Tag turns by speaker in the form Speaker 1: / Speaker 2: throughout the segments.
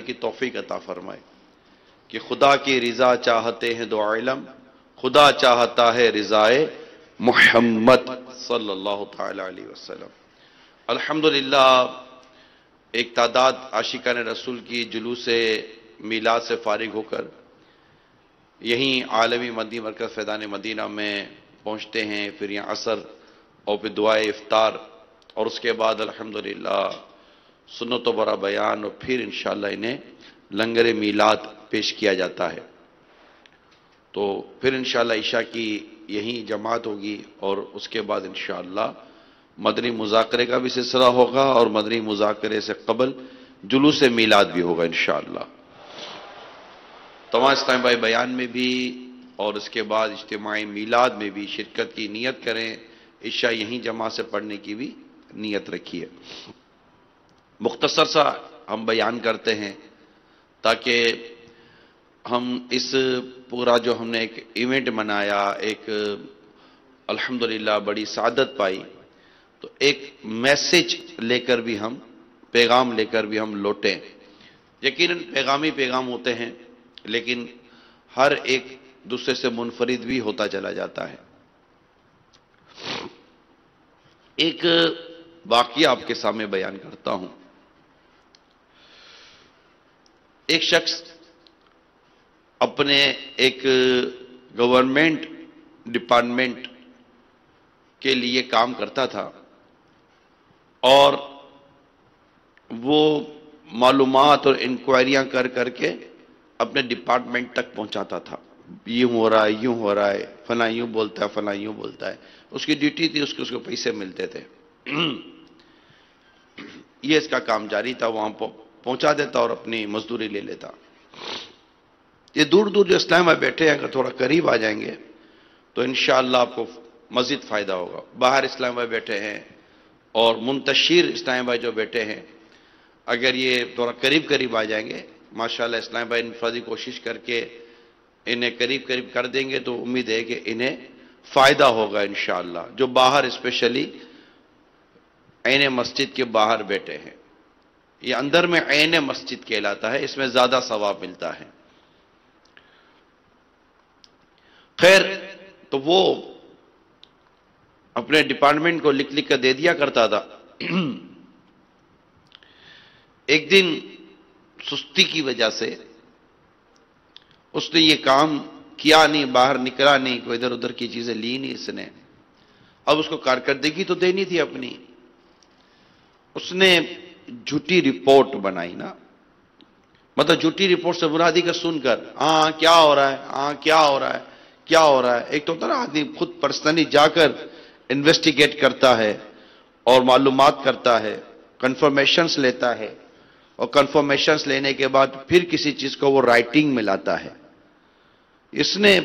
Speaker 1: کی توفیق عطا فرمائے کہ خدا کی رضا چاہتے ہیں دو عالم، خدا چاہتا ہے رضائے محمد صلی اللہ تعالی علیہ وسلم۔ الحمدللہ ایک تعداد عاشقان رسول کی جلوس میلاد سے فارغ ہو کر یہیں عالمی مدنی مرکز فیضان مدینہ میں پہنچتے ہیں، پھر یہاں عصر اور پھر دعائے افطار، اور اس کے بعد الحمدللہ سنت و برا بیان، اور پھر انشاءاللہ انہیں لنگر میلاد پیش کیا جاتا ہے۔ تو پھر انشاءاللہ عشاء کی یہیں جماعت ہوگی، اور اس کے بعد انشاءاللہ مدنی مذاکرے کا بھی سلسلہ ہوگا، اور مدنی مذاکرے سے قبل جلوس میلاد بھی ہوگا انشاءاللہ۔ تمام اسلام بھائی بیان میں بھی اور اس کے بعد اجتماعی میلاد میں بھی شرکت کی نیت کریں، عشاء یہیں جماعت سے پڑھنے کی بھی نیت رکھیے۔ مختصر سا ہم بیان کرتے ہیں تاکہ ہم اس پورا جو ہم نے ایک ایونٹ منایا، ایک الحمدللہ بڑی سعادت پائی، تو ایک میسج لے کر بھی ہم پیغام لے کر بھی ہم لوٹیں۔ یقیناً پیغام ہوتے ہیں، لیکن ہر ایک دوسرے سے منفرد بھی ہوتا چلا جاتا ہے۔ ایک واقعہ آپ کے سامنے بیان کرتا ہوں۔ ایک شخص اپنے ایک گورنمنٹ ڈپارٹمنٹ کے لیے کام کرتا تھا، اور وہ معلومات اور انکوائریاں کر کر کے اپنے ڈپارٹمنٹ تک پہنچاتا تھا، یوں ہو رہا ہے، یوں ہو رہا ہے، فلاں یوں بولتا ہے، فلاں یوں بولتا ہے۔ اس کی ڈیوٹی تھی، اس کو پیسے ملتے تھے۔ یہ اس کا کام جاری تھا، وہاں پہنچا دیتا اور اپنی مزدوری لے لیتا۔ یہ دور دور جو اسلام میں بیٹھے ہیں، اگر تھوڑا قریب آ جائیں گے تو انشاءاللہ آپ کو مزید فائدہ ہوگا۔ باہر اسلام میں بیٹھے ہیں اور منتشر اسلام بھائی جو بیٹھے ہیں، اگر یہ تھوڑا قریب آ جائیں گے، ماشاءاللہ اسلام بھائی انفرادی کوشش کر کے انہیں قریب کر دیں گے، تو امید ہے کہ انہیں فائدہ ہوگا انشاءاللہ۔ جو باہر اسپیشلی عین مسجد کے باہر بیٹھے ہیں، یہ اندر میں عین مسجد کہلاتا ہے، اس میں زیادہ ثواب ملتا ہے۔ خیر، تو وہ اپنے ڈپارٹمنٹ کو لکھ کر دے دیا کرتا تھا۔ ایک دن سستی کی وجہ سے اس نے یہ کام کیا نہیں، باہر نکلا نہیں، کوئی ادھر ادھر کی چیزیں لی نہیں اس نے۔ اب اس کو کارکردگی تو دینی تھی اپنی۔ اس نے جھوٹی رپورٹ بنائی نا، مطلب جھوٹی رپورٹ سے مرادی کا سن کر، ہاں کیا ہو رہا ہے، ہاں کیا ہو رہا ہے، کیا ہو رہا ہے۔ ایک تو ہوتا نا آدمی خود پرسنلی جا کر انویسٹیگیٹ کرتا ہے اور معلومات کرتا ہے، کنفرمیشنز لیتا ہے، اور کنفرمیشنز لینے کے بعد پھر کسی چیز کو وہ رائٹنگ میں لاتا ہے۔ اس نے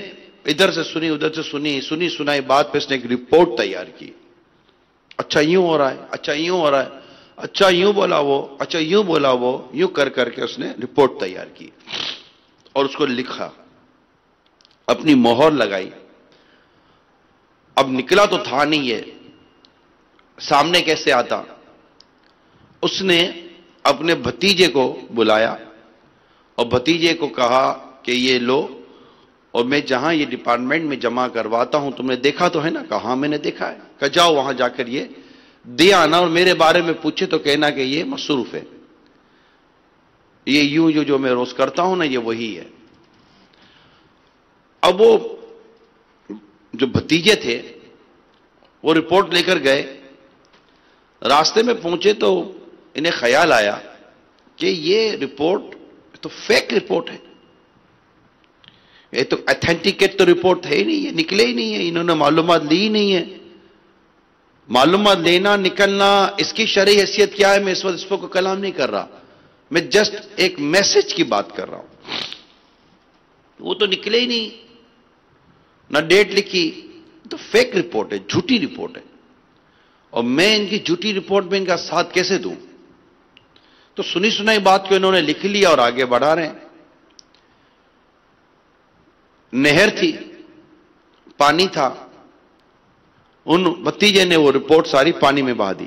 Speaker 1: ادھر سے سنی، ادھر سے سنی سنائی بات پہ اس نے ایک رپورٹ تیار کی۔ اچھا یوں ہو رہا ہے، اچھا یوں ہو رہا ہے، اچھا یوں بولا وہ، اچھا یوں بولا وہ، یوں کر کے اس نے رپورٹ تیار کی اور اس کو لکھا، اپنی مہر لگائی۔ اب نکلا تو تھا نہیں، یہ سامنے کیسے آتا؟ اس نے اپنے بھتیجے کو بلایا اور بھتیجے کو کہا کہ یہ لو، اور میں جہاں یہ ڈپارٹمنٹ میں جمع کرواتا ہوں تم نے دیکھا تو ہے نا؟ کہا ہاں میں نے دیکھا ہے۔ کہا جاؤ وہاں جا کر یہ دے آنا، اور میرے بارے میں پوچھے تو کہنا کہ یہ مصروف ہے، یہ یوں جو میں روز کرتا ہوں نا یہ وہی ہے۔ اب وہ جو بھتیجے تھے وہ رپورٹ لے کر گئے، راستے میں پہنچے تو انہیں خیال آیا کہ یہ رپورٹ تو فیک رپورٹ ہے، یہ تو ایتھینٹیکیٹ تو رپورٹ ہے ہی نہیں، یہ نکلے ہی نہیں ہے، انہوں نے معلومات لی ہی نہیں ہے۔ معلومات لینا نکلنا اس کی شرعی حیثیت کیا ہے، میں اس وقت اس پر کلام نہیں کر رہا، میں جسٹ ایک میسج کی بات کر رہا ہوں۔ وہ تو نکلے ہی نہیں، نہ ڈیٹ لکھی، تو فیک رپورٹ ہے، جھوٹی رپورٹ ہے، اور میں ان کی جھوٹی رپورٹ میں ان کا ساتھ کیسے دوں؟ تو سنی سنائی بات کو انہوں نے لکھ لیا اور آگے بڑھا رہے ہیں۔ نہر تھی، پانی تھا، ان بھتیجے نے وہ رپورٹ ساری پانی میں بہا دی،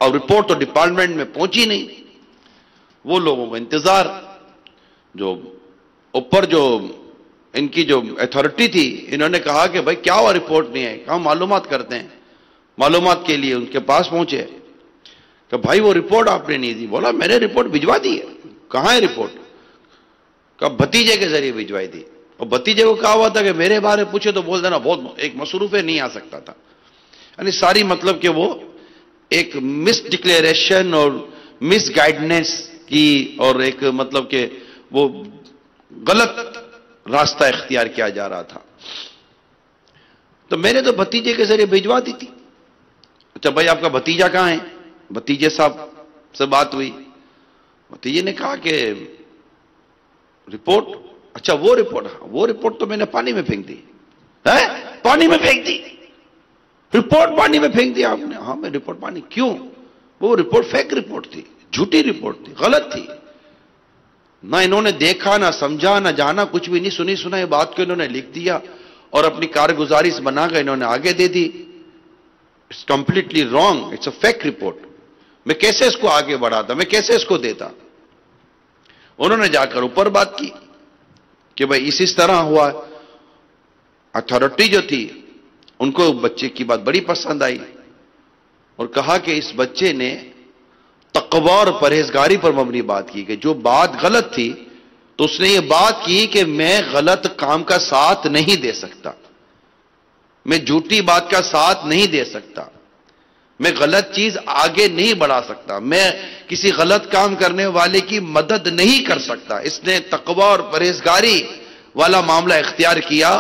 Speaker 1: اور رپورٹ تو ڈپارٹمنٹ میں پہنچی نہیں۔ وہ لوگوں کا انتظار، جو اوپر جو ان کی جو اتھارٹی تھی، انہوں نے کہا کہ بھائی کیا ہوا رپورٹ نہیں ہے، کہاں معلومات کرتے ہیں، معلومات کے لیے ان کے پاس پہنچے کہ بھائی وہ رپورٹ آپ نے نہیں دی. بولا میں نے رپورٹ بھجوا دی ہے. کہاں ہے رپورٹ؟ کہ بھتیجے کے ذریعے بھجوائی دی. اور بھتیجے کو کہا ہوا تھا کہ میرے بارے پوچھے تو بول دینا بہت ایک مصروف ہے، نہیں آ سکتا تھا. یعنی ساری مطلب کہ وہ ایک مس ڈکلیریشن اور مس گائیڈنس کی، اور ایک مطلب کہ وہ غلط راستہ اختیار کیا جا رہا تھا. تو میں نے تو بھتیجے کے ذریعے بھجوا دی تھی. اچھا بھائی آپ کا بھتیجا کہاں ہے؟ بھتیجے صاحب سے بات ہوئی. بھتیجے نے کہا کہ رپورٹ، اچھا وہ رپورٹ، ہاں وہ رپورٹ تو میں نے پانی میں پھینک دی. پانی میں پھینک دی؟ رپورٹ پانی میں پھینک دی آپ نے؟ ہاں میں رپورٹ پانی. کیوں؟ وہ رپورٹ فیک رپورٹ تھی، جھوٹی رپورٹ تھی، غلط تھی. نہ انہوں نے دیکھا، نہ سمجھا، نہ جانا، کچھ بھی نہیں. سنی سنائی بات کو انہوں نے لکھ دیا اور اپنی کارگزاری سے بنا کر انہوں نے آگے دے دی. It's completely wrong, it's a fake report. میں کیسے اس کو آگے بڑھاتا، میں کیسے اس کو دیتا؟ انہوں نے جا کر اوپر بات کی کہ بھائی اس طرح ہوا. اتھارٹی جو تھی ان کو بچے کی بات بڑی پسند آئی اور کہا کہ اس بچے نے تقوی اور پرہیزگاری پر مبنی بات کی، کہ جو بات غلط تھی تو اس نے یہ بات کی کہ میں غلط کام کا ساتھ نہیں دے سکتا، میں جھوٹی بات کا ساتھ نہیں دے سکتا، میں غلط چیز آگے نہیں بڑھا سکتا، میں کسی غلط کام کرنے والے کی مدد نہیں کر سکتا. اس نے تقوی اور پرہیزگاری والا معاملہ اختیار کیا.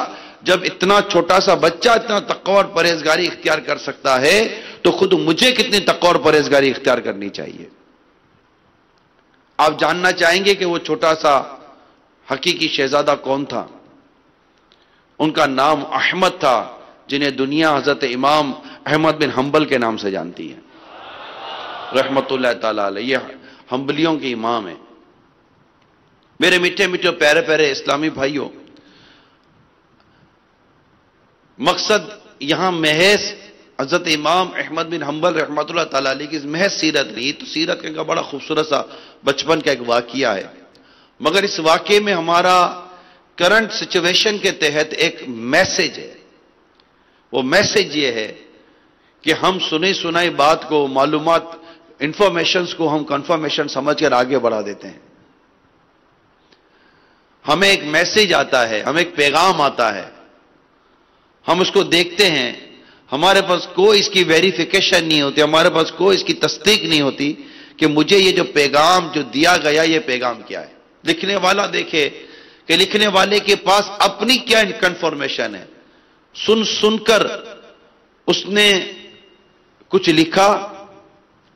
Speaker 1: جب اتنا چھوٹا سا بچہ اتنا تقوی اور پرہیزگاری اختیار کر سکتا ہے تو خود مجھے کتنی تقوی اور پرہیزگاری اختیار کرنی چاہیے. آپ جاننا چاہیں گے کہ وہ چھوٹا سا حقیقی شہزادہ کون تھا؟ ان کا نام احمد تھا، جنہیں دنیا حضرت امام احمد بن حنبل کے نام سے جانتی ہے رحمت اللہ تعالی علیہ. یہ حنبلیوں کے امام ہیں. میرے میٹھے میٹھے پیارے پیارے اسلامی بھائیوں، مقصد یہاں محض حضرت امام احمد بن حنبل رحمت اللہ تعالی علیہ کی محض سیرت نہیں، تو سیرت کا بڑا خوبصورت سا بچپن کا ایک واقعہ ہے. مگر اس واقعے میں ہمارا کرنٹ سچویشن کے تحت ایک میسج ہے. وہ میسج یہ ہے کہ ہم سنی سنائی بات کو، معلومات، انفارمیشنز کو ہم کنفرمیشن سمجھ کر آگے بڑھا دیتے ہیں. ہمیں ایک میسج آتا ہے، ہمیں ایک پیغام آتا ہے، ہم اس کو دیکھتے ہیں، ہمارے پاس کوئی اس کی ویریفیکیشن نہیں ہوتی، ہمارے پاس کوئی اس کی تصدیق نہیں ہوتی کہ مجھے یہ جو پیغام جو دیا گیا یہ پیغام کیا ہے. لکھنے والا دیکھے کہ لکھنے والے کے پاس اپنی کیا کنفرمیشن ہے. سن کر اس نے کچھ لکھا،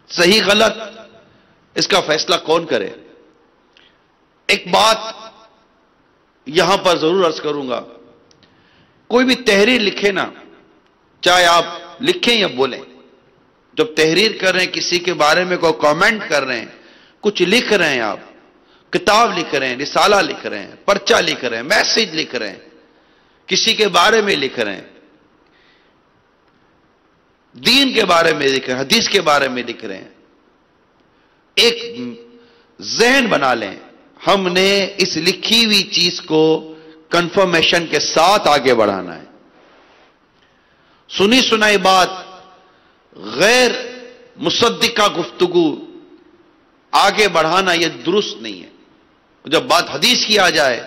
Speaker 1: صحیح غلط اس کا فیصلہ کون کرے؟ ایک بات یہاں پر ضرور عرض کروں گا، کوئی بھی تحریر لکھے نا، چاہے آپ لکھیں یا بولیں، جب تحریر کر رہے ہیں، کسی کے بارے میں کوئی کامنٹ کر رہے ہیں، کچھ لکھ رہے ہیں، آپ کتاب لکھ رہے ہیں، رسالہ لکھ رہے ہیں، پرچہ لکھ رہے ہیں، میسج لکھ رہے ہیں، کسی کے بارے میں لکھ رہے ہیں، دین کے بارے میں لکھ رہے ہیں، حدیث کے بارے میں لکھ رہے ہیں، ایک ذہن بنا لیں، ہم نے اس لکھی ہوئی چیز کو کنفرمیشن کے ساتھ آگے بڑھانا ہے. سنی سنائی بات، غیر مصدقہ گفتگو آگے بڑھانا یہ درست نہیں ہے. جب بات حدیث کی آ جائے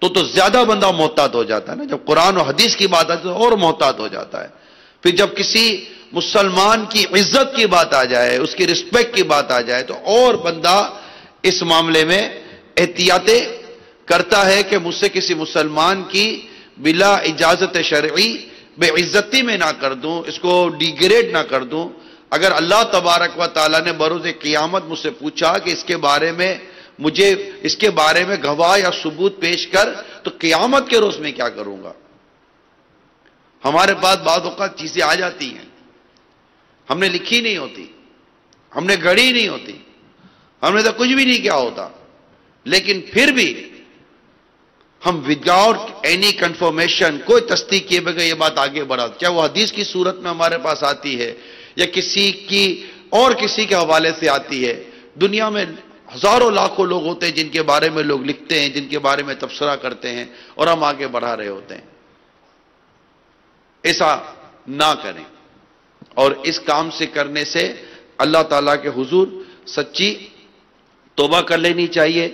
Speaker 1: تو زیادہ بندہ محتاط ہو جاتا ہے نا. جب قرآن و حدیث کی بات آتی ہے تو اور محتاط ہو جاتا ہے. پھر جب کسی مسلمان کی عزت کی بات آ جائے، اس کی رسپیکٹ کی بات آ جائے تو اور بندہ اس معاملے میں احتیاطیں کرتا ہے کہ مجھ سے کسی مسلمان کی بلا اجازت شرعی بے عزتی میں نہ کر دوں، اس کو ڈیگریڈ نہ کر دوں. اگر اللہ تبارک و تعالیٰ نے بروز قیامت مجھ سے پوچھا کہ اس کے بارے میں مجھے اس کے بارے میں گواہ یا ثبوت پیش کر، تو قیامت کے روز میں کیا کروں گا؟ ہمارے پاس بعض اوقات چیزیں آ جاتی ہیں، ہم نے لکھی نہیں ہوتی، ہم نے گھڑی نہیں ہوتی، ہم نے تو کچھ بھی نہیں کیا ہوتا، لیکن پھر بھی ہم وداؤٹ اینی کنفرمیشن، کوئی تصدیق کیے بغیر یہ بات آگے بڑھا، چاہے وہ حدیث کی صورت میں ہمارے پاس آتی ہے یا کسی کے حوالے سے آتی ہے. دنیا میں ہزاروں لاکھوں لوگ ہوتے ہیں جن کے بارے میں لوگ لکھتے ہیں، جن کے بارے میں تبصرہ کرتے ہیں، اور ہم آگے بڑھا رہے ہوتے ہیں۔ ایسا نہ کریں، اور اس کام سے کرنے سے اللہ تعالیٰ کے حضور سچی توبہ کر لینی چاہیے،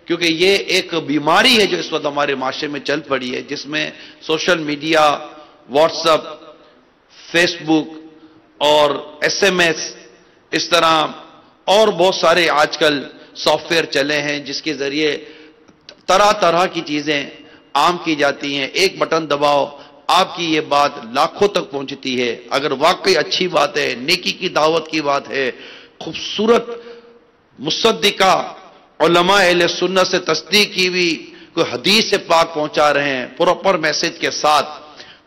Speaker 1: کیونکہ یہ ایک بیماری ہے جو اس وقت ہمارے معاشرے میں چل پڑی ہے، جس میں social media, WhatsApp, Facebook اور SMS، اس طرح اور بہت سارے آج کل سافٹ ویئر چلے ہیں جس کے ذریعے طرح طرح کی چیزیں عام کی جاتی ہیں۔ ایک بٹن دباؤ، آپ کی یہ بات لاکھوں تک پہنچتی ہے۔ اگر واقعی اچھی بات ہے، نیکی کی دعوت کی بات ہے، خوبصورت مصدقہ علماء اہل سنت سے تصدیق کی ہوئی کوئی حدیث سے پاک پہنچا رہے ہیں، پراپر میسج کے ساتھ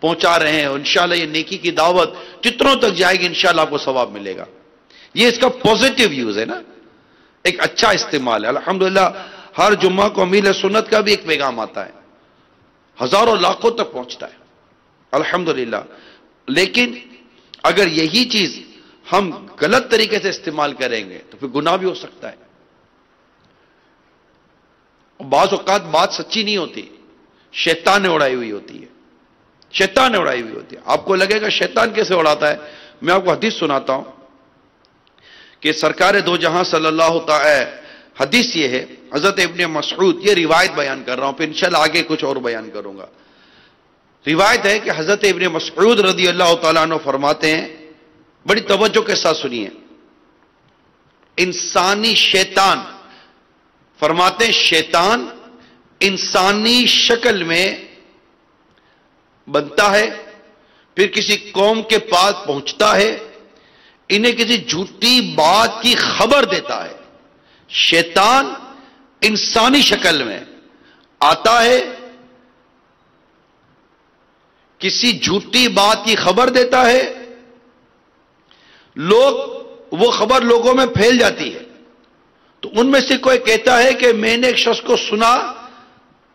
Speaker 1: پہنچا رہے ہیں، انشاءاللہ یہ نیکی کی دعوت جتنوں تک جائے گی انشاءاللہ آپ کو ثواب ملے گا۔ یہ اس کا پوزیٹیو یوز ہے نا، ایک اچھا استعمال ہے۔ الحمدللہ ہر جمعہ کو امیل سنت کا بھی ایک پیغام آتا ہے، ہزاروں لاکھوں تک پہنچتا ہے الحمدللہ۔ لیکن اگر یہی چیز ہم غلط طریقے سے استعمال کریں گے تو پھر گناہ بھی ہو سکتا ہے۔ بعض اوقات بات سچی نہیں ہوتی، شیطان نے اڑائی ہوئی ہوتی ہے، شیطان نے اڑائی ہوئی ہوتی ہے۔ آپ کو لگے گا شیطان کیسے اڑاتا ہے؟ میں آپ کو حدیث سناتا ہوں کہ سرکار دو جہاں صلی اللہ تعالی، حدیث یہ ہے حضرت ابن مسعود، یہ روایت بیان کر رہا ہوں، پھر انشاءاللہ آگے کچھ اور بیان کروں گا۔ روایت ہے کہ حضرت ابن مسعود رضی اللہ تعالیٰ عنہ فرماتے ہیں، بڑی توجہ کے ساتھ سنیے، انسانی شیطان، فرماتے ہیں شیطان انسانی شکل میں بنتا ہے، پھر کسی قوم کے پاس پہنچتا ہے، انہیں کسی جھوٹی بات کی خبر دیتا ہے۔ شیطان انسانی شکل میں آتا ہے، کسی جھوٹی بات کی خبر دیتا ہے، وہ خبر لوگوں میں پھیل جاتی ہے، تو ان میں سے کوئی کہتا ہے کہ میں نے ایک شخص کو سنا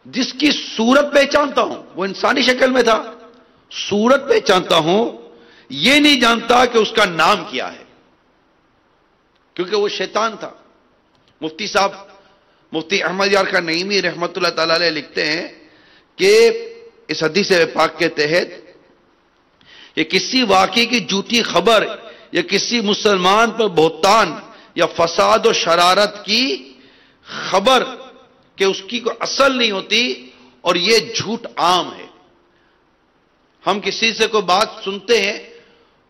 Speaker 1: جس کی صورت پہچانتا ہوں، وہ انسانی شکل میں تھا، صورت پہچانتا ہوں، یہ نہیں جانتا کہ اس کا نام کیا ہے، کیونکہ وہ شیطان تھا۔ مفتی صاحب، مفتی احمد یار خان نعیمی رحمت اللہ تعالی علیہ لکھتے ہیں کہ اس حدیث پاک کے تحت یہ کسی واقعے کی جھوٹی خبر یا کسی مسلمان پر بہتان یا فساد و شرارت کی خبر کہ اس کی کوئی اصل نہیں ہوتی، اور یہ جھوٹ عام ہے۔ ہم کسی سے کوئی بات سنتے ہیں،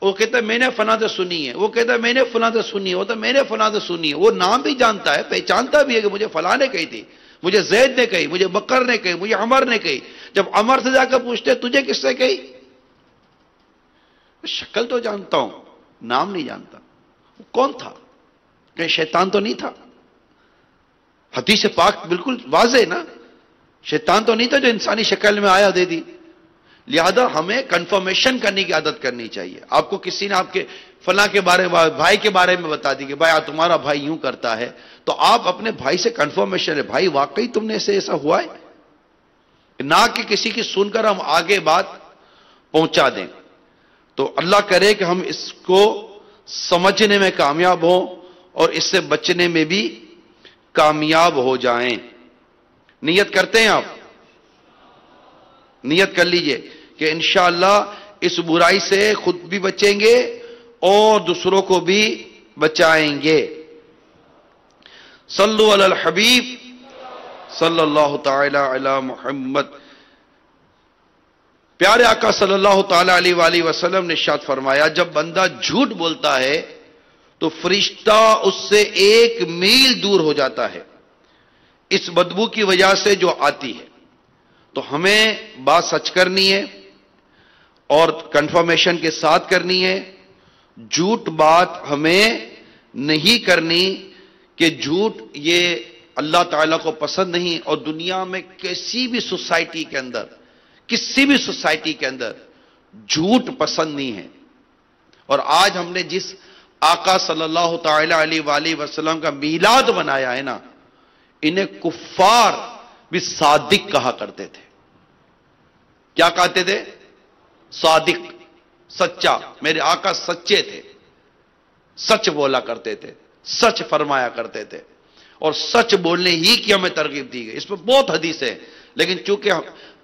Speaker 1: وہ کہتا ہے میں نے فلاں سے سنی ہے، وہ کہتا ہے میں نے فلاں سے سنی ہے، وہ کہتا ہے میں نے فلاں سے سنی ہے، وہ نام بھی جانتا ہے، پہچانتا بھی ہے کہ مجھے فلاں نے کہی تھی، مجھے زید نے کہی، مجھے بکر نے کہی، مجھے عمر نے کہی۔ جب عمر سے جا کر پوچھتے تجھے کس سے کہی؟ شکل تو جانتا ہوں، نام نہیں جانتا۔ وہ کون تھا؟ کہ شیطان تو نہیں تھا؟ حدیث پاک بالکل واضح نا، شیطان تو نہیں تھا جو انسانی شکل میں آیا دے دی۔ لہذا ہمیں کنفرمیشن کرنے کی عادت کرنی چاہیے۔ آپ کو کسی نے آپ کے فلاں کے بارے میں، بھائی کے بارے میں بتا دی کہ بھائی تمہارا بھائی یوں کرتا ہے، تو آپ اپنے بھائی سے کنفرمیشن لیں، بھائی واقعی تم نے ایسا ہوا ہے؟ نہ کہ کسی کی سن کر ہم آگے بات پہنچا دیں۔ تو اللہ کرے کہ ہم اس کو سمجھنے میں کامیاب ہوں اور اس سے بچنے میں بھی کامیاب ہو جائیں۔ نیت کرتے ہیں آپ؟ نیت کر لیجئے کہ انشاءاللہ اس برائی سے خود بھی بچیں گے اور دوسروں کو بھی بچائیں گے۔ صلو علی الحبیب صلی اللہ تعالی علی محمد۔ پیارے آقا صلی اللہ تعالی علیہ وآلہ وسلم نے ارشاد فرمایا، جب بندہ جھوٹ بولتا ہے تو فرشتہ اس سے 1 میل دور ہو جاتا ہے، اس بدبو کی وجہ سے جو آتی ہے۔ تو ہمیں بات سچ کرنی ہے اور کنفرمیشن کے ساتھ کرنی ہے۔ جھوٹ بات ہمیں نہیں کرنی کہ جھوٹ یہ اللہ تعالیٰ کو پسند نہیں، اور دنیا میں کسی بھی سوسائٹی کے اندر، کسی بھی سوسائٹی کے اندر جھوٹ پسند نہیں ہے۔ اور آج ہم نے جس آقا صلی اللہ تعالی علیہ وآلہ وسلم کا میلاد منایا ہے نا، انہیں کفار بھی صادق کہا کرتے تھے۔ کیا کہتے تھے؟ صادق، سچا۔ میرے آقا سچے تھے، سچ بولا کرتے تھے، سچ فرمایا کرتے تھے، اور سچ بولنے ہی کی ہمیں ترغیب دی گئی. اس میں بہت حدیث ہے، لیکن چونکہ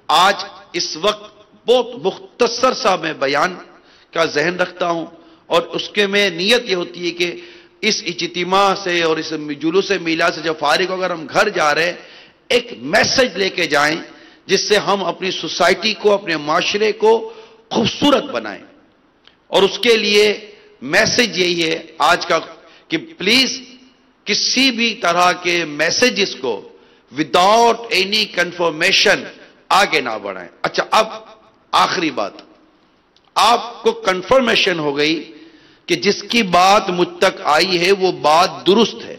Speaker 1: آج اس وقت بہت مختصر سا میں بیان کا ذہن رکھتا ہوں، اور اس کے میں نیت یہ ہوتی ہے کہ اس اجتماع سے اور اس جلوس میلاد سے جب فارغ ہو کر ہم گھر جا رہے ہیں، ایک میسج لے کے جائیں جس سے ہم اپنی سوسائٹی کو، اپنے معاشرے کو خوبصورت بنائیں. اور اس کے لیے میسج یہی ہے آج کا کہ پلیز کسی بھی طرح کے میسیجز کو وداؤٹ اینی کنفرمیشن آگے نہ بڑھائیں. اچھا، اب آخری بات، آپ کو کنفرمیشن ہو گئی کہ جس کی بات مجھ تک آئی ہے وہ بات درست ہے.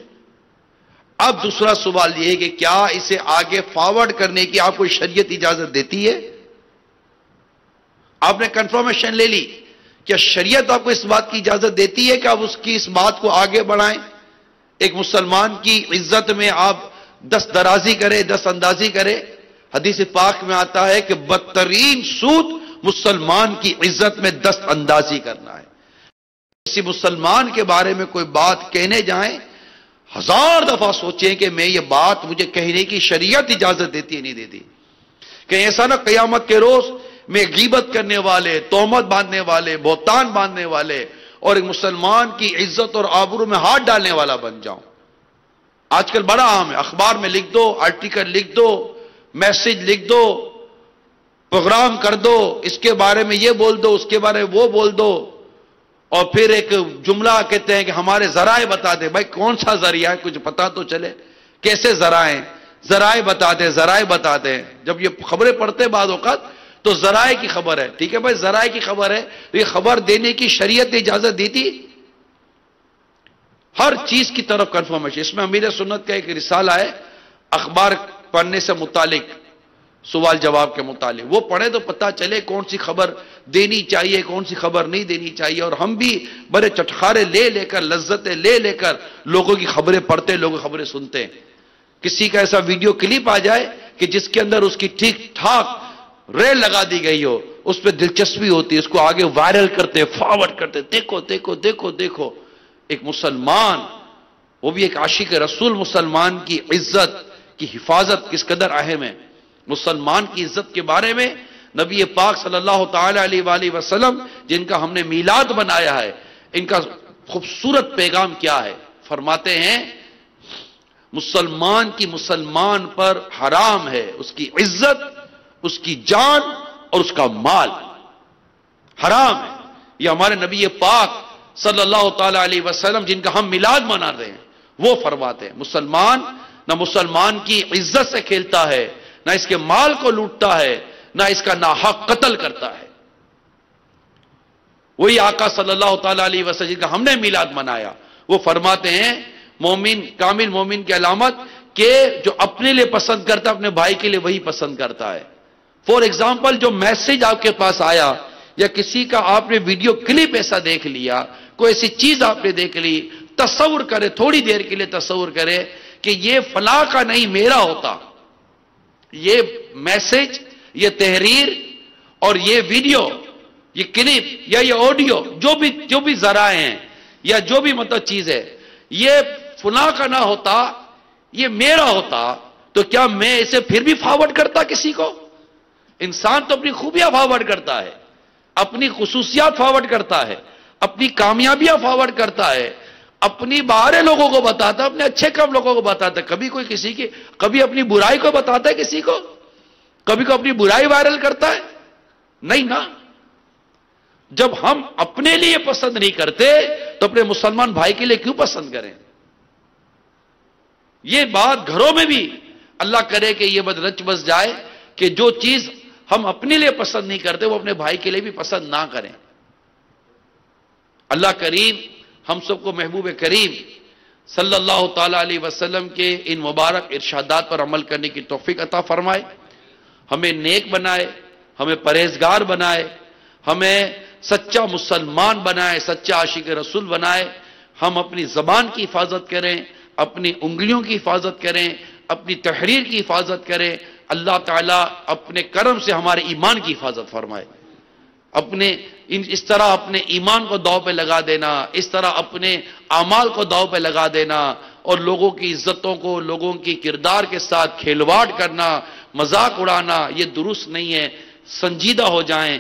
Speaker 1: اب دوسرا سوال یہ ہے کہ کیا اسے آگے فارورڈ کرنے کی آپ کو شریعت اجازت دیتی ہے؟ آپ نے کنفرمیشن لے لی، کیا شریعت آپ کو اس بات کی اجازت دیتی ہے کہ آپ اس بات کو آگے بڑھائیں؟ ایک مسلمان کی عزت میں آپ دست درازی کریں، دست اندازی کریں. حدیث پاک میں آتا ہے کہ بدترین سود مسلمان کی عزت میں دست اندازی کرنا ہے. کسی مسلمان کے بارے میں کوئی بات کہنے جائیں، 1000 دفعہ سوچیں کہ میں یہ بات مجھے کہنے کی شریعت اجازت دیتی ہے نہیں دیتی. کہ ایسا نہ قیامت کے روز میں غیبت کرنے والے، تہمت باندھنے والے، بہتان باندھنے والے اور ایک مسلمان کی عزت اور آبرو میں ہاتھ ڈالنے والا بن جاؤں. آج کل بڑا عام ہے، اخبار میں لکھ دو، آرٹیکل لکھ دو، میسج لکھ دو، پروگرام کر دو، اس کے بارے میں یہ بول دو، اس کے بارے میں وہ بول دو، اور پھر ایک جملہ کہتے ہیں کہ ہمارے ذرائع بتا دیں. بھائی کون سا ذریعہ ہے؟ کچھ پتا تو چلے. کیسے ذرائع ہیں؟ ذرائع بتا دیں، ذرائع بتا دیں. جب یہ خبریں پڑھتے بعض اوقات تو ذرائع کی خبر ہے. ٹھیک ہے بھائی، ذرائع کی خبر ہے تو یہ خبر دینے کی شریعت نے اجازت دی تھی؟ ہر چیز کی طرف کنفرمیشن. اس میں امیر سنت کا ایک رسالہ ہے اخبار پڑھنے سے متعلق، سوال جواب کے متعلق. وہ پڑھے تو پتہ چلے کون سی خبر دینی چاہیے، کون سی خبر نہیں دینی چاہیے. اور ہم بھی بڑے چٹخارے لے کر، لذتیں لے کر لوگوں کی خبریں پڑھتے، لوگوں کی خبریں سنتے ہیں. کسی کا ایسا ویڈیو کلپ آ جائے کہ جس کے اندر اس کی ٹھیک ٹھاک ریل لگا دی گئی ہو، اس پہ دلچسپی ہوتی ہے، اس کو آگے وائرل کرتے، فارورڈ کرتے، دیکھو دیکھو دیکھو دیکھو. ایک مسلمان، وہ بھی ایک عاشق رسول مسلمان کی عزت کی حفاظت کس قدر اہم ہے. مسلمان کی عزت کے بارے میں نبی پاک صلی اللہ تعالی علیہ وآلہ وسلم، جن کا ہم نے میلاد بنایا ہے، ان کا خوبصورت پیغام کیا ہے؟ فرماتے ہیں مسلمان کی مسلمان پر حرام ہے اس کی عزت، اس کی جان اور اس کا مال حرام ہے. یہ ہمارے نبی پاک صلی اللہ تعالی علیہ وسلم جن کا ہم میلاد منا رہے ہیں وہ فرماتے ہیں مسلمان نہ مسلمان کی عزت سے کھیلتا ہے، نہ اس کے مال کو لوٹتا ہے، نہ اس کا ناحق قتل کرتا ہے. وہی آقا صلی اللہ تعالی علیہ وسلم جن کا ہم نے میلاد منایا، وہ فرماتے ہیں مومن، کامل مومن کی علامت کہ جو اپنے لیے پسند کرتا ہے اپنے بھائی کے لیے وہی پسند کرتا ہے. فور ایگزامپل، جو میسج آپ کے پاس آیا یا کسی کا آپ نے ویڈیو کلپ ایسا دیکھ لیا، کوئی ایسی چیز آپ نے دیکھ لی، تصور کرے، تھوڑی دیر کے لیے تصور کرے کہ یہ فلاں کا نہیں میرا ہوتا. یہ میسج، یہ تحریر اور یہ ویڈیو، یہ کلپ یا یہ آڈیو، جو بھی ذرائع ہیں یا جو بھی مطلب چیز ہے، یہ فلاں کا نہ ہوتا، یہ میرا ہوتا، تو کیا میں اسے پھر بھی فارورڈ کرتا کسی کو؟ انسان تو اپنی خوبیاں فارورڈ کرتا ہے، اپنی خصوصیات فارورڈ کرتا ہے، اپنی کامیابیاں فارورڈ کرتا ہے، اپنی باہر لوگوں کو بتاتا ہے، اپنے اچھے کام لوگوں کو بتاتا ہے. کبھی کوئی کسی کی، کبھی اپنی برائی کو بتاتا ہے کسی کو، کبھی کو اپنی برائی وائرل کرتا ہے؟ نہیں نا. جب ہم اپنے لیے پسند نہیں کرتے تو اپنے مسلمان بھائی کے لیے کیوں پسند کریں؟ یہ بات گھروں میں بھی اللہ کرے کہ یہ رچ بس جائے کہ جو چیز ہم اپنے لیے پسند نہیں کرتے وہ اپنے بھائی کے لیے بھی پسند نہ کریں. اللہ کریم ہم سب کو محبوب کریم صلی اللہ تعالی علیہ وسلم کے ان مبارک ارشادات پر عمل کرنے کی توفیق عطا فرمائے. ہمیں نیک بنائے، ہمیں پرہیزگار بنائے، ہمیں سچا مسلمان بنائے، سچا عاشق رسول بنائے. ہم اپنی زبان کی حفاظت کریں، اپنی انگلیوں کی حفاظت کریں، اپنی تحریر کی حفاظت کریں. اللہ تعالیٰ اپنے کرم سے ہمارے ایمان کی حفاظت فرمائے. اس طرح اپنے ایمان کو داؤ پہ لگا دینا، اس طرح اپنے اعمال کو داؤ پہ لگا دینا اور لوگوں کی عزتوں کو، لوگوں کی کردار کے ساتھ کھلواڑ کرنا، مذاق اڑانا، یہ درست نہیں ہے۔ سنجیدہ ہو جائیں،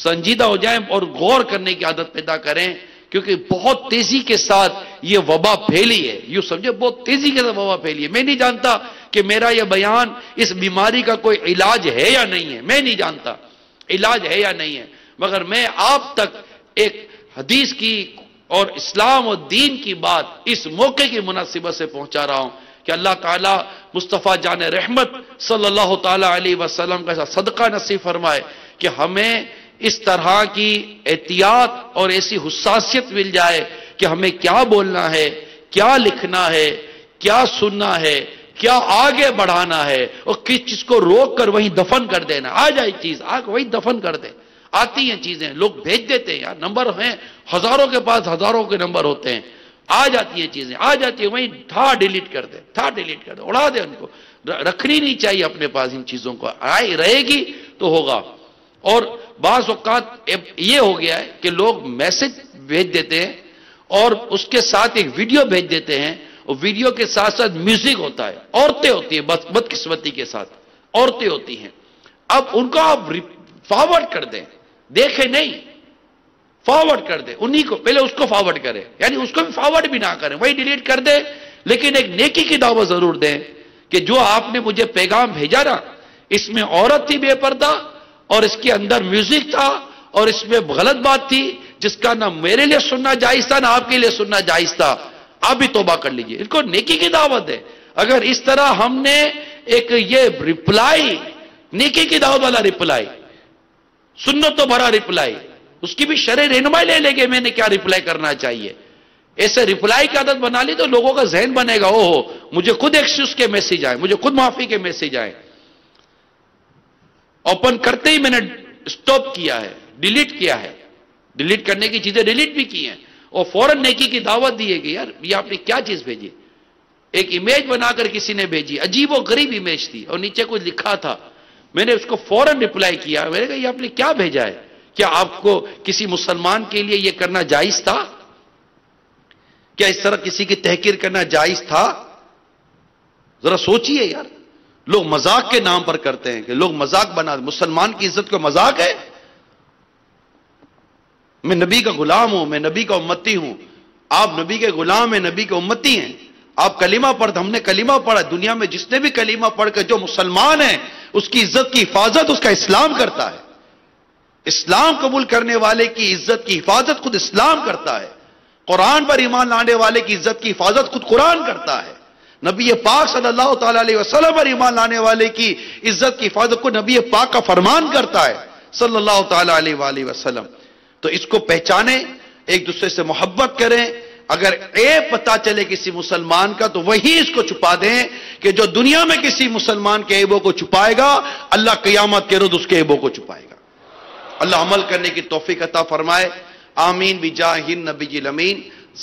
Speaker 1: سنجیدہ ہو جائیں اور غور کرنے کی عادت پیدا کریں، کیونکہ بہت تیزی کے ساتھ یہ وبا پھیلی ہے۔ یوں سمجھے بہت تیزی کے ساتھ وبا پھیلی ہے۔ میں نہیں جانتا کہ میرا یہ بیان اس بیماری کا کوئی علاج ہے یا نہیں ہے، میں نہیں جانتا علاج ہے یا نہیں ہے، مگر میں آپ تک ایک حدیث کی اور اسلام اور دین کی بات اس موقع کی مناسبت سے پہنچا رہا ہوں کہ اللہ تعالیٰ مصطفیٰ جان رحمت صلی اللہ تعالیٰ علیہ وسلم کا ایسا صدقہ نصیب فرمائے کہ ہمیں اس طرح کی احتیاط اور ایسی حساسیت مل جائے کہ ہمیں کیا بولنا ہے، کیا لکھنا ہے، کیا سننا ہے، کیا آگے بڑھانا ہے، اور کس چیز کو روک کر وہیں دفن کر دینا۔ آ جائے چیز آگے وہیں دفن کر دے۔ آتی ہیں چیزیں، لوگ بھیج دیتے ہیں یار، نمبر ہیں ہزاروں کے پاس، ہزاروں کے نمبر ہوتے ہیں، آ جاتی ہیں چیزیں، آ جاتی ہیں وہیں تھا ڈیلیٹ کر دے، تھا ڈیلیٹ کر دے، اڑا دے ان کو، رکھنی نہیں چاہیے اپنے پاس ان چیزوں کو، آئی رہے گی تو ہوگا۔ اور بعض اوقات یہ ہو گیا ہے کہ لوگ میسج بھیج دیتے ہیں اور اس کے ساتھ ایک ویڈیو بھیج دیتے ہیں، اور ویڈیو کے ساتھ ساتھ میوزک ہوتا ہے، عورتیں ہوتی ہیں، بدقسمتی کے ساتھ عورتیں ہوتی ہیں۔ اب ان کو آپ فارورڈ کر دیں، دیکھیں نہیں، فارورڈ کر دیں، انہی کو پہلے اس کو فارورڈ کریں، یعنی اس کو بھی فارورڈ بھی نہ کریں، وہی ڈیلیٹ کر دیں، لیکن ایک نیکی کی دعوت ضرور دیں کہ جو آپ نے مجھے پیغام بھیجا نا، اس میں عورت تھی بے پردہ، اور اس کے اندر میوزک تھا، اور اس میں غلط بات تھی جس کا نہ میرے لیے سننا جائز تھا نہ آپ کے لیے سننا جائز تھا، آپ بھی توبہ کر لیجئے۔ ان کو نیکی کی دعوت ہے۔ اگر اس طرح ہم نے ایک یہ رپلائی، نیکی کی دعوت والا رپلائی، سنت تو بھرا رپلائی، اس کی بھی شرع رہنمائی لے لے گے میں نے کیا رپلائی کرنا چاہیے، ایسے رپلائی کی عادت بنا لی تو لوگوں کا ذہن بنے گا، اوہو مجھے خود ایکسکیوز کے میسج آئے، مجھے خود معافی کے میسج آئے۔ اوپن کرتے ہی میں نے سٹاپ کیا ہے، ڈیلیٹ کیا ہے، ڈیلیٹ کرنے کی چیزیں ڈیلیٹ بھی کی ہیں، اور فوراً نیکی کی دعوت دی ہے کہ یار یہ آپ نے کیا چیز بھیجی، ایک امیج بنا کر کسی نے بھیجی، عجیب و غریب امیج تھی اور نیچے کچھ لکھا تھا، میں نے اس کو فوراً رپلائی کیا، میں نے کہا یہ آپ نے کیا بھیجا ہے، کیا آپ کو کسی مسلمان کے لیے یہ کرنا جائز تھا؟ کیا اس طرح کسی کی تحقیر کرنا جائز تھا؟ ذرا سوچئے یار، لوگ مذاق کے نام پر کرتے ہیں کہ لوگ مذاق بنا، مسلمان کی عزت کو مذاق ہے؟ میں نبی کا غلام ہوں، میں نبی کا امتی ہوں، آپ نبی کے غلام ہیں، نبی کے امتی ہیں، آپ کلمہ پڑھتے، ہم نے کلمہ پڑھا، دنیا میں جس نے بھی کلمہ پڑھ کے جو مسلمان ہے اس کی عزت کی حفاظت اس کا اسلام کرتا ہے، اسلام قبول کرنے والے کی عزت کی حفاظت خود اسلام کرتا ہے، قرآن پر ایمان لانے والے کی عزت کی حفاظت خود قرآن کرتا ہے، نبی پاک صلی اللہ تعالیٰ علیہ وسلم پر ایمان لانے والے کی عزت کی حفاظت کو نبی پاک کا فرمان کرتا ہے صلی اللہ تعالیٰ علیہ وآلہ وسلم۔ تو اس کو پہچانیں، ایک دوسرے سے محبت کریں، اگر عیب پتا چلے کسی مسلمان کا تو وہی اس کو چھپا دیں کہ جو دنیا میں کسی مسلمان کے عیبوں کو چھپائے گا اللہ قیامت کے روز اس کے عیبوں کو چھپائے گا۔ اللہ عمل کرنے کی توفیق عطا فرمائے، آمین بجاہ النبی الامین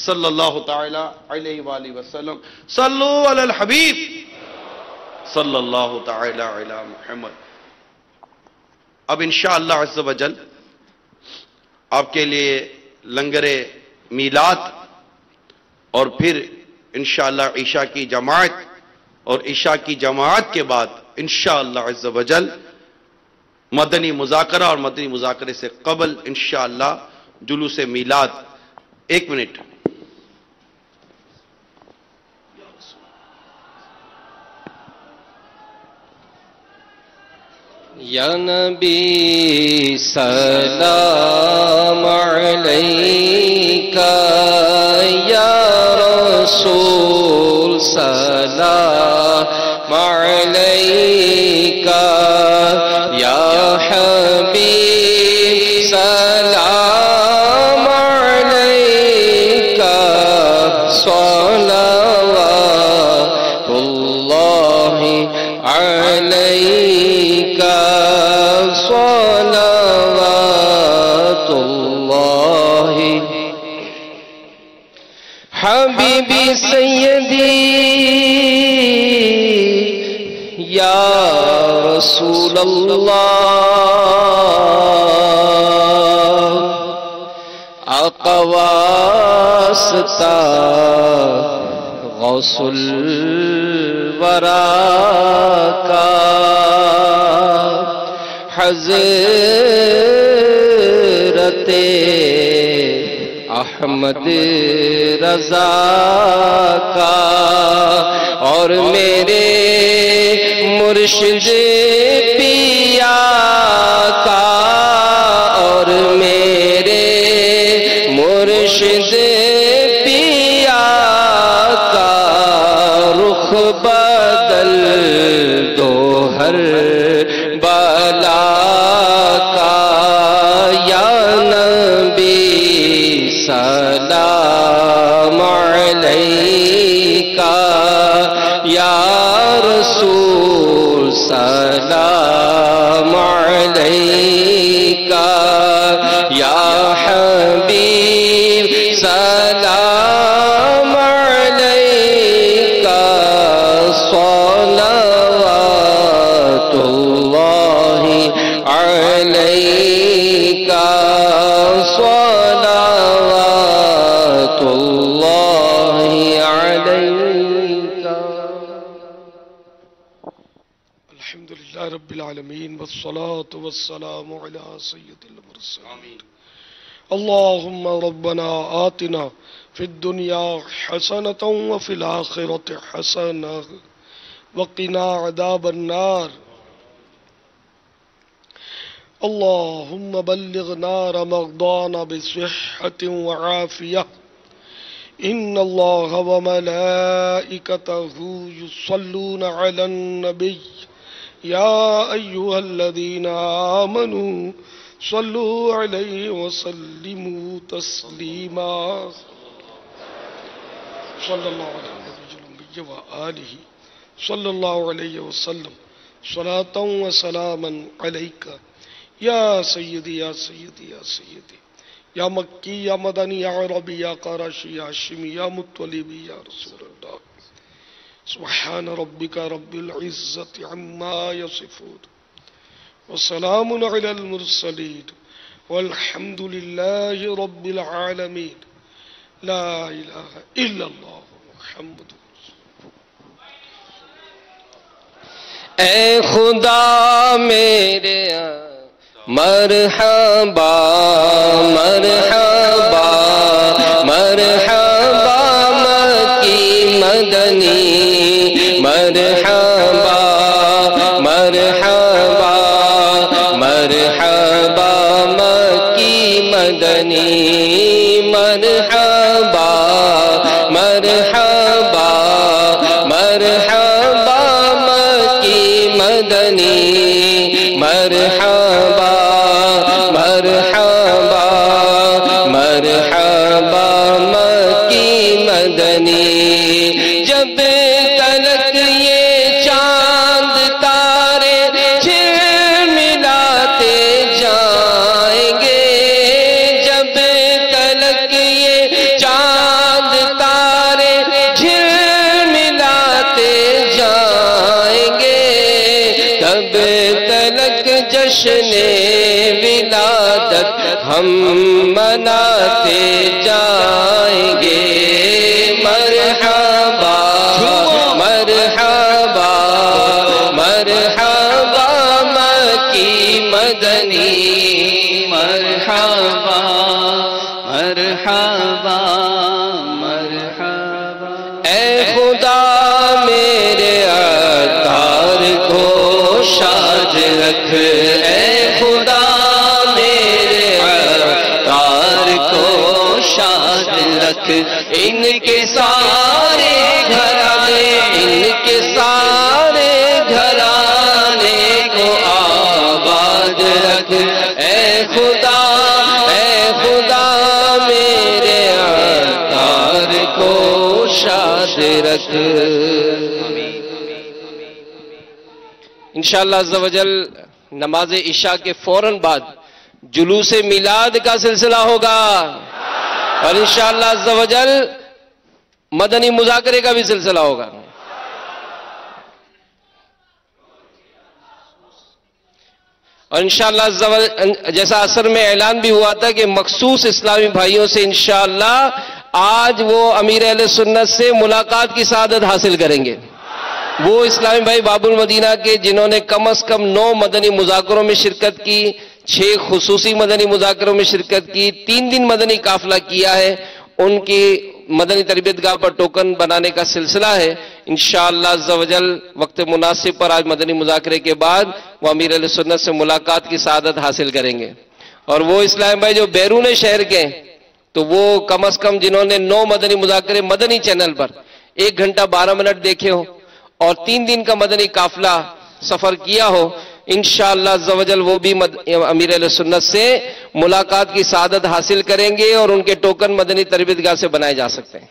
Speaker 1: صلی اللہ تعالی علیہ وآلہ وسلم۔ صلو علی الحبیب صلی اللہ تعالی علی محمد۔ اب انشاءاللہ عز و جل آپ کے لیے لنگر میلاد اور پھر انشاءاللہ عشاء کی جماعت، اور عشاء کی جماعت کے بعد انشاءاللہ عز و جل مدنی مذاکرہ، اور مدنی مذاکرے سے قبل انشاءاللہ جلوس میلاد۔ ایک منٹ،
Speaker 2: یا نبی سلام علیکہ، یا رسول سلام علیکہ، یا حبیب سلام علیکہ، صلوات اللہ علیکہ، صلوات اللہ۔ حبیبی سیدی یا رسول اللہ، آقا واسطہ غوث الورا کا، حضرت احمد رضا کا، اور میرے مرشد پیا کا، اور میرے مرشد پیا کا، رخ بدل دو ہر بلا کا، یا نبی سلام علیکہ، یا رسول سلام علیکہ، یا حبیب سلام علیکہ، صلوات اللہ علیکہ، صلوات اللہ علیکہ۔
Speaker 3: الحمدللہ رب العالمین والصلاة والسلام علی سید المرسلین۔ اللہم ربنا آتنا فی الدنیا حسنة وفی الآخرة حسنة وقنا عذاب النار۔ اللہم بلغنا رمضان بصحة وعافیہ۔ ان اللہ وملائکتہ یصلون علی النبی یا ایہا الذین آمنوا صلوا علیہ وسلموا تسلیما۔ صلی اللہ علیہ النبی وآلہ صلی اللہ علیہ وسلم صلاۃ و سلاما علیک یا سیدی یا سیدی یا سیدی، یا مکی یا مدنی یا عربی یا قرشی یا ہاشمی یا مطلبی یا رسول اللہ۔ سبحان ربک رب العزت عما یصفون وسلام علی المرسلین والحمد للہ رب العالمین۔ لا الہ الا اللہ محمد
Speaker 2: اے خدا میرے مرحبا مرحبا مرحبا مکی مدنی مرحبا مرحبا مرحبا مکی مدنی مرحبا مرحبا مرحبا مکی مدنی مرحبا مرحبا مرحبا مکی مدنی۔ جب تلک یہ چاند تارے جھلملاتے جائیں گے، جب تلک یہ چاند تارے جھلملاتے جائیں گے، تب تلک جشن ولادت ہم مناتے جائیں گے۔ مرحبا مرحبا مرحبا مکی مدنی مرحبا مرحبا مرحبا۔ اے خدا میرے عطار کو شاد رکھ، اے خدا میرے عطار کو شاد رکھ، ان کے سارے گھرانے ان کے سارے گھرانے کو آباد رکھ، اے خدا میرے عطار کو شاد رکھ۔ انشاءاللہ عز و جل نماز عشاء کے فوراً بعد جلوس میلاد کا سلسلہ ہوگا، اور انشاءاللہ عز و جل مدنی مذاکرے کا بھی سلسلہ ہوگا۔ اور انشاءاللہ جیسا اثر میں اعلان بھی ہوا تھا کہ مخصوص اسلامی بھائیوں سے انشاءاللہ آج وہ امیر اہل سنت سے ملاقات کی سعادت حاصل کریں گے. وہ اسلامی بھائی باب المدینہ کے جنہوں نے کم از کم 9 مدنی مذاکروں میں شرکت کی، 6 خصوصی مدنی مذاکروں میں شرکت کی، 3 دن مدنی قافلہ کیا ہے، ان کی مدنی تربیت گاہ پر ٹوکن بنانے کا سلسلہ ہے. انشاءاللہ عز و جل وقت مناسب پر آج مدنی مذاکرے کے بعد وہ امیر اہل سنت سے ملاقات کی سعادت حاصل کریں گے. اور وہ اسلام بھائی جو بیرون شہر کے تو وہ کم از کم جنہوں نے 9 مدنی مذاکرے مدنی چینل پر 1 گھنٹہ 12 منٹ دیکھے ہو اور 3 دن کا مدنی قافلہ سفر کیا ہو، انشاءاللہ عز و جل وہ بھی امیر اہل سنت سے ملاقات کی سعادت حاصل کریں گے اور ان کے ٹوکن مدنی تربیت گاہ سے بنائے جا سکتے ہیں.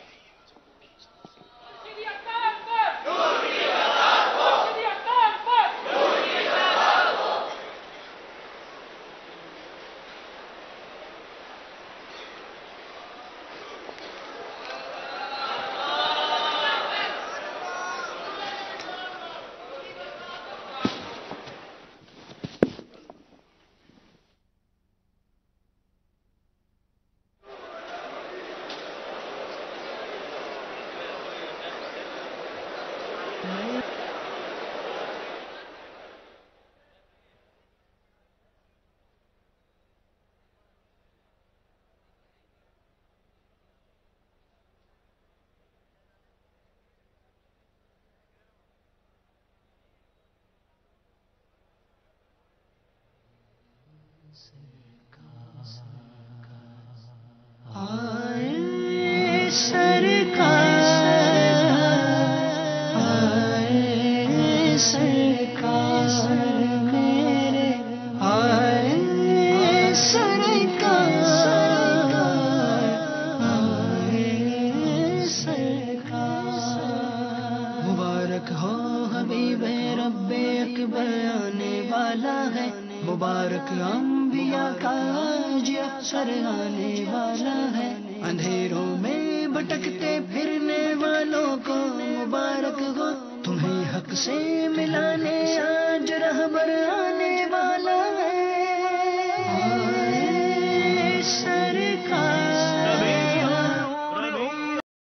Speaker 4: مبارک انبیاء کا آج اثر آنے والا ہے، اندھیروں میں بھٹکتے پھرنے والوں کو مبارک ہو، تمہیں حق سے ملانے آج رہبر آنے والا ہے.